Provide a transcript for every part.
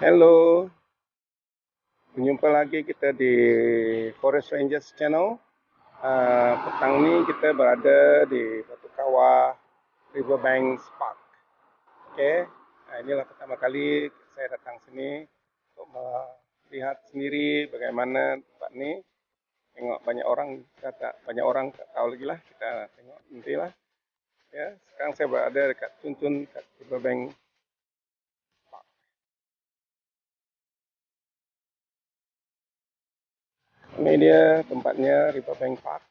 Hello, berjumpa lagi kita di Forest Rangers Channel. Petang ni kita berada di Batu Kawah Riverbank Park. Okay, inilah pertama kali saya datang sini untuk melihat sendiri bagaimana tempat ni. Tengok banyak orang, banyak orang tak tahu lagi lah. Kita tengok nantilah. Ya, sekarang saya berada dekat Cun kat Riverbank. Ini dia tempatnya Riverbank Park.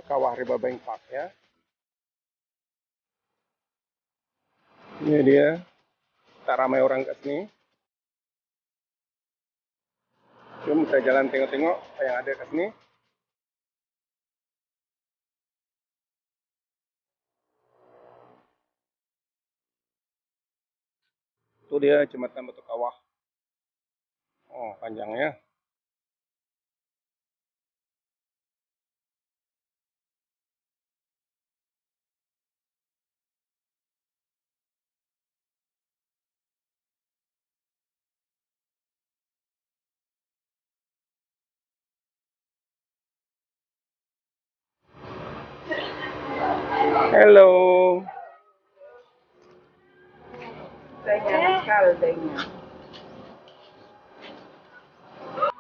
Kawah Riverbank Park ya. Ini dia. Tak ramai orang kat sini. Jom kita jalan tengok-tengok apa yang ada kat sini. Itu dia jembatan Batu Kawah. Oh, panjangnya. Hello.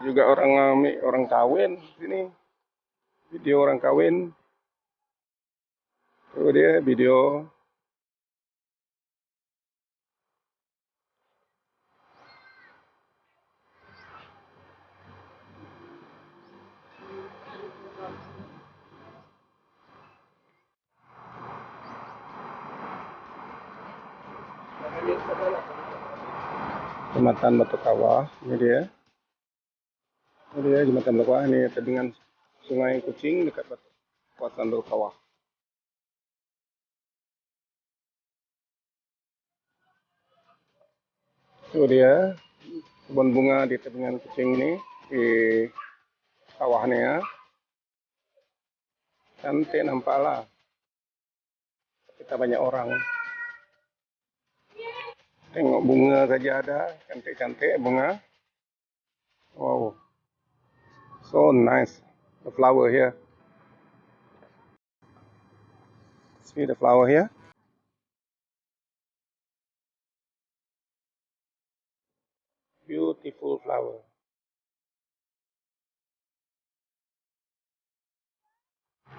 Juga orang kawin sini. Video orang kawin. Itu dia video. Jembatan Batu Kawah. Ini dia. Ini dia jembatan Batu Kawah. Ini tebingan Sungai Kucing dekat kawasan Batu Kawah. Itu dia kebun bunga di tebingan Kucing ini di kawahnya ya. Cantik nampaklah. Kita banyak orang. Tengok bunga saja ada, cantik-cantik bunga. Wow, so nice. The flower here. See the flower here. Beautiful flower.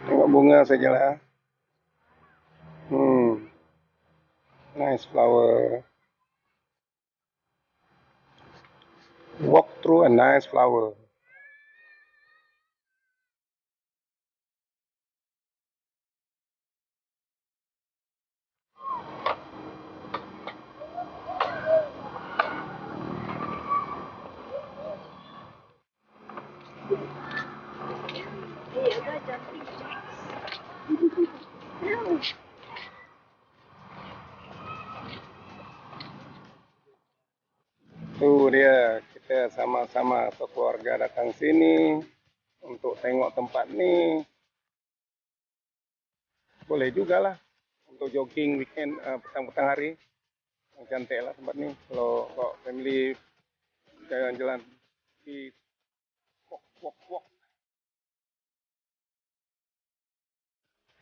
Tengok bunga sajalah. Nice flower. Walk through a nice flower. Itu dia, kita sama-sama sekeluarga datang sini untuk tengok tempat ni. Boleh jugalah untuk jogging weekend, petang-petang hari. Cantik lah tempat ni. Kalau family jalan-jalan di walk.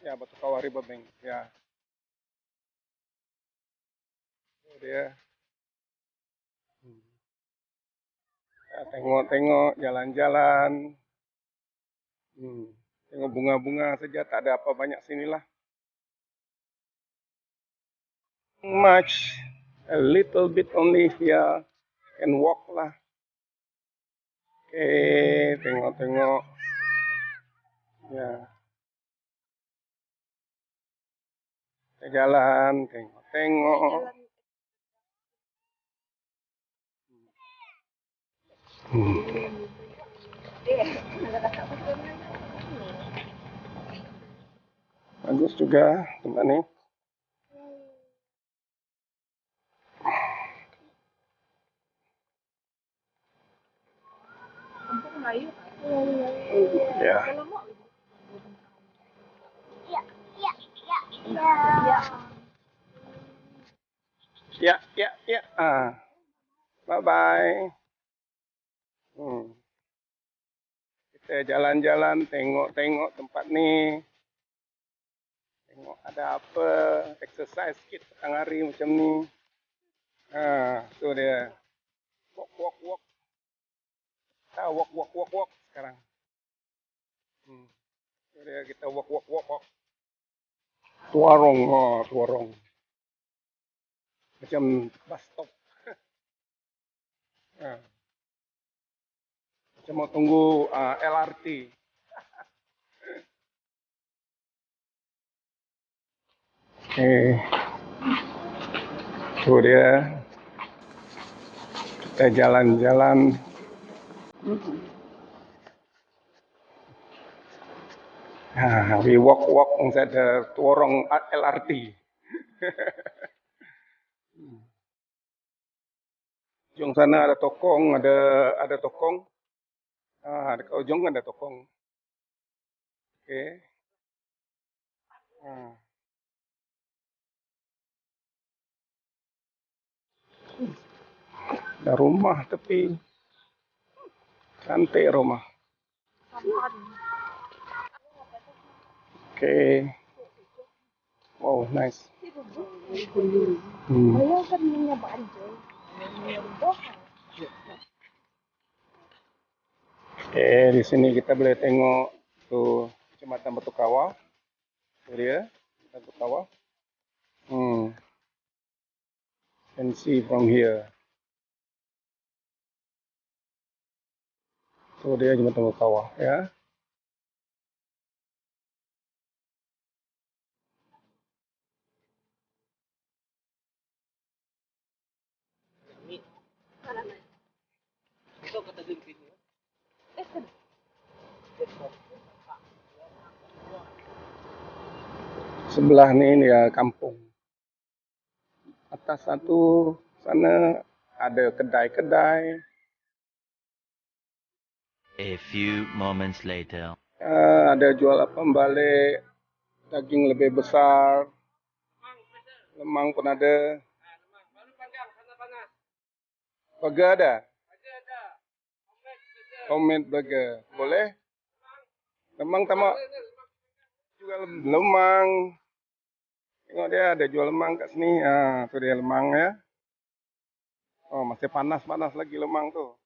Ya, Batu Kawah Riverbank. Ya. Itu dia. Ya, tengok-tengok jalan-jalan. Tengok bunga-bunga saja, tak ada apa banyak sinilah. Much, a little bit only here, can walk lah. Oke, tengok-tengok. Ya. Kita jalan, tengok-tengok. Bagus juga tempat ni. Ya. Ya, ya, ya. Bye bye. Kita jalan-jalan, tengok-tengok tempat ni. Tengok ada apa, exercise sikit petang hari macam ni. Tu dia. Walk, walk, walk. Walk, walk, walk, walk sekarang. Tu dia, kita walk, walk, walk, walk. Tuarong, tuarong. Macam bus stop. Macam mau tunggu LRT. Tu dia. Kita jalan-jalan. We walk inside the Tuarong LRT. Ujung sana ada tokong, ada tokong. Dekat ujung ada tokong. Okey. Ada rumah tepi. Cantik rumah. Okey. Oh, nice. Di sini kita boleh tengok tu Kecamatan Batu Kawah. Tu dia, Batu Kawah. Can see from here. Tu dia Jembatan Batu Kawah, ya. Sebelah ni dia kampung. Atas satu sana ada kedai-kedai. A few moments later. Ada jual apa balik, daging lebih besar. Lemang pun ada. Burger ada? Homemade burger. Boleh? Lemang tamak. Juga lemang. Tengok dia ada jual lemang kat sini. Tu dia lemang ya. Oh, masih panas-panas lagi lemang tu.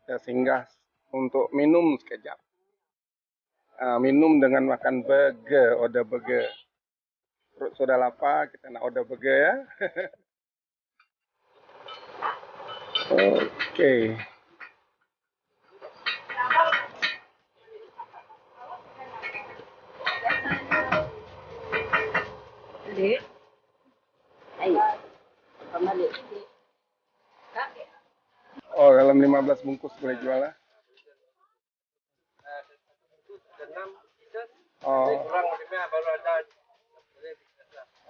Kita singgah untuk minum sekejap. Minum dengan makan burger, order burger. Perut sudah lapar, kita nak order burger ya. Okey. Oh, dalam 15 bungkus boleh jual lah. Oh.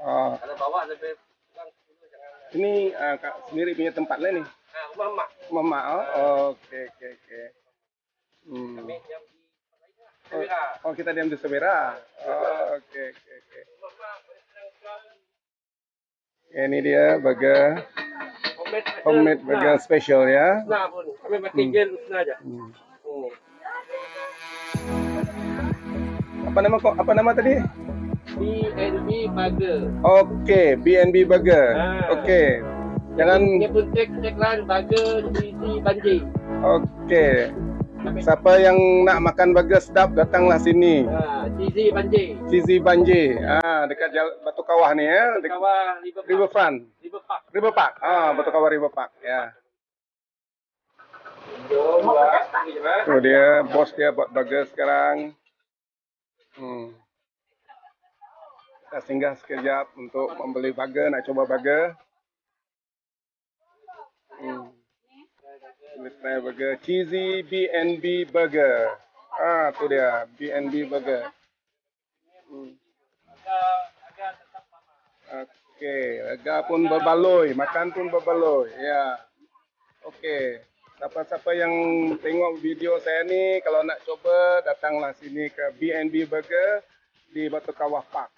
Kalau bawa lebih kurang 10 jangan. Ini Kak sendiri punya tempat lah ni. Rumah mak. Okey. Kami diam di Severa. Oh, kita diam di Severa. Okey. Ini dia burger. Homemade burger special ya. Nah pun, kami mati gel aja. Apa nama tadi? B&B Burger. Okey, B&B Burger. Okey. Jangan pun tagline burger cheesy banji. Okey. Siapa yang nak makan burger sedap datanglah sini. Cheesy banji. Cheesy banji. Dekat Batu Kawah ni ya. Batu Kawah Riverfront. River Park. Batu Kawah River Park ya. Tu dia bos dia buat burger sekarang. Kita singgah sekejap untuk membeli burger, nak coba burger. Try burger cheesy B&B Burger. Tu dia B&B Burger. Okey, harga pun berbaloi, makan pun berbaloi. Ya. Okey. Siapa-siapa yang tengok video saya ni, kalau nak coba, datanglah sini ke B&B Burger di Batu Kawah Park.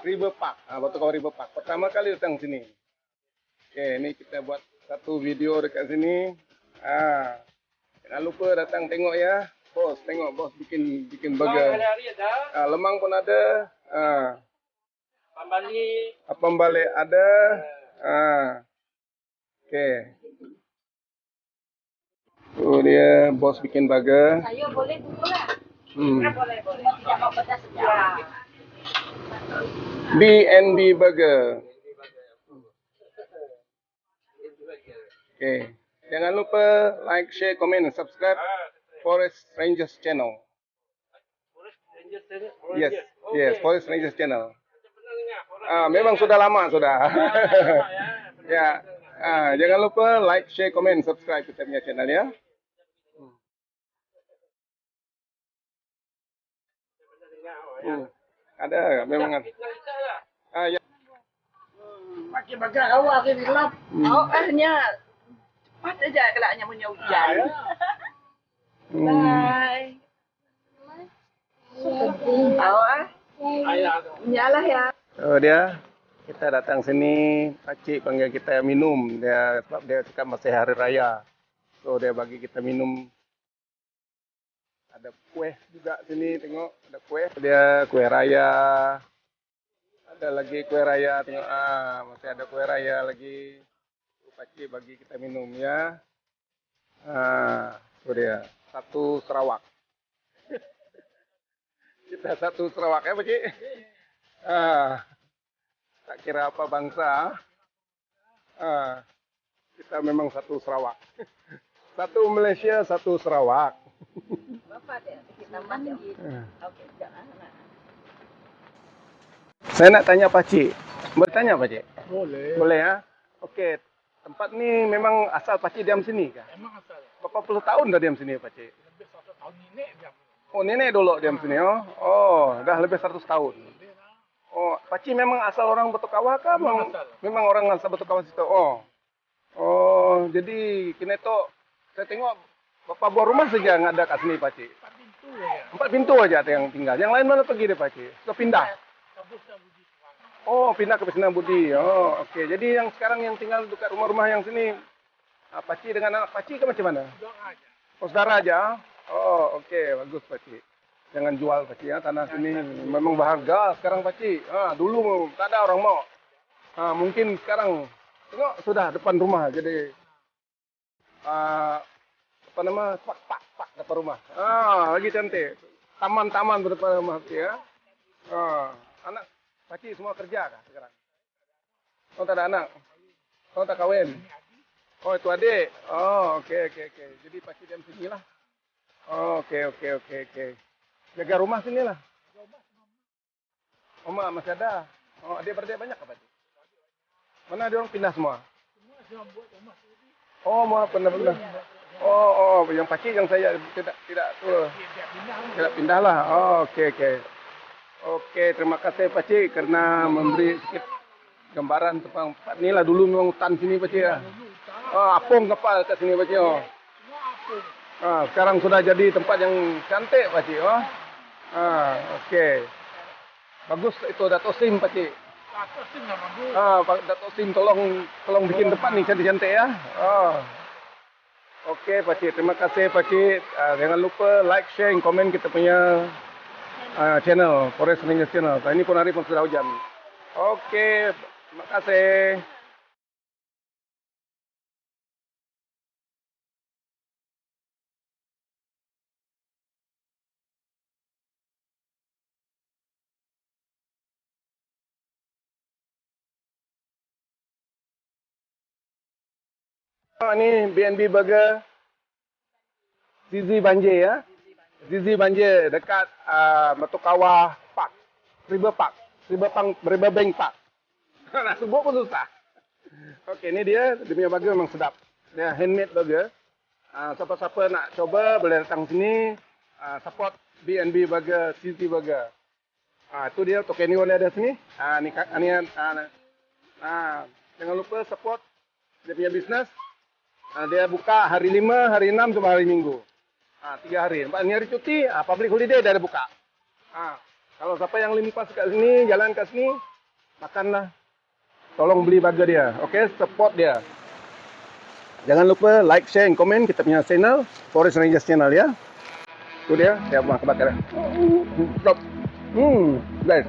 River Park. Batu Kawah River Park. Pertama kali datang sini. Okay, ni kita buat satu video dekat sini. Jangan lupa datang tengok ya. Bos, tengok bos bikin burger. Lemang pun ada. Pembalik ada. Okay. Tu dia bos bikin burger. Saya boleh dulu lah. Boleh. Tidak mau pedas sekejap. B&B Burger. Okay. Jangan lupa like, share, komen, dan subscribe Forest Rangers Channel. Yes, Forest Rangers Channel. Memang sudah lama sudah. Ya. Jangan lupa like, share, komen, subscribe kita punya channel ya. Ada, memang ada. Ya. Pakai bagai awak ke gelap. Awaknya cepat aja kelaknya punya hujan. Bye. Awak. Nyalah ya. Oh dia, kita datang sini, pakcik panggil kita minum. Dia sebab dia cakap masih hari raya. So dia bagi kita minum. Ada kuih juga sini, tengok ada kuih. Dia kuih raya. Ada lagi kuih raya, tengok masih ada kuih raya lagi. Pakcik bagi kita minum ya. Itu dia, satu Sarawak. Kita satu Sarawak ya pakcik. Tak kira apa bangsa. Kita memang satu Sarawak. Satu Malaysia, satu Sarawak. Saya nak tanya pakcik. Bertanya pakcik? Boleh. Boleh ya? Okey. Tempat ni memang asal pakcik diam sini kah? Memang asal. Berapa puluh tahun dah diam sini pakcik? Lebih 100 tahun nenek diam. Oh, nenek dulu diam sini oh. Oh, dah lebih 100 tahun. Oh, pakcik memang asal orang Batu Kawah kah? Memang asal. Memang orang asal Batu Kawah situ. Oh. Oh, jadi kini tu saya tengok berapa buah rumah saja yang ada kat sini pakcik. 4 pintu aja. 4 pintu aja ada yang tinggal. Yang lain mana pergi dia pakcik? Sudah pindah. Kabus dan budi tuan. Oh, pindah ke Pesanan Budi. Oh, okey. Jadi yang sekarang yang tinggal dekat rumah-rumah yang sini, pakcik dengan anak pakcik ke macam mana? Doang aja. Oh, saudara aja. Oh, okey. Bagus pakcik. Jangan jual pakcik ya. Tanah sini memang berharga sekarang pakcik. Dulu tak ada orang mau. Mungkin sekarang tengok sudah depan rumah. Jadi apa nama? Pak depan rumah. Lagi cantik. Taman-taman depan rumah pakcik ya. Anak pakcik semua kerja kah sekarang? Oh, tak ada anak. Oh, tak kahwin. Oh, itu adik. Oh, okey. Jadi pakcik diam sini lah. Oh, okey. Jaga rumah sini lah. Oh, mak masih ada. Oh, adik-beradik banyak apa pakcik? Mana dia orang pindah semua? Semua saya buat rumah sendiri. Oh, mau pindah. Oh, yang pakcik yang saya tidak tu. Tidak pindah lah. Oh, okey. Okey, terima kasih pakcik kerana memberi sikit gambaran tentang tempat ni lah. Dulu memang hutan sini pakcik ya. Apung kapal kat sini pakcik. Semua apung. Sekarang sudah jadi tempat yang cantik pakcik. Okey. Bagus itu Dato' Sim pakcik. Atas sini lah bagus. Dato' Sim tolong bikin tempat ni cantik-cantik ya. Okey pakcik, terima kasih pakcik. Jangan lupa like, share, komen kita punya channel Forest Rangers Channel. Ini pun hari pun sudah hujan. Okey, terima kasih. Ini B&B Burger Zizi Banjir ya. Zizi Banjir dekat Batu Kawah Park. River Bank Park. Nak sebut pun susah. Okey, ni dia punya burger memang sedap. Dia handmade burger. Siapa-siapa nak coba boleh datang sini. Support B&B Burger, Zizi Burger. Itu dia token ni boleh ada sini. Jangan lupa support dia punya bisnes. Dia buka hari 5, hari 6 sama hari Minggu. 3 hari. Nampak, ni hari cuti, public holiday dia ada buka. Kalau siapa yang limpas kat sini, jalan kat sini, makanlah. Tolong beli burger dia. Okay, support dia. Jangan lupa like, share, and komen kita punya channel, Forest Rangers channel ya. Itu dia, saya buang kebakaran. Stop. Guys.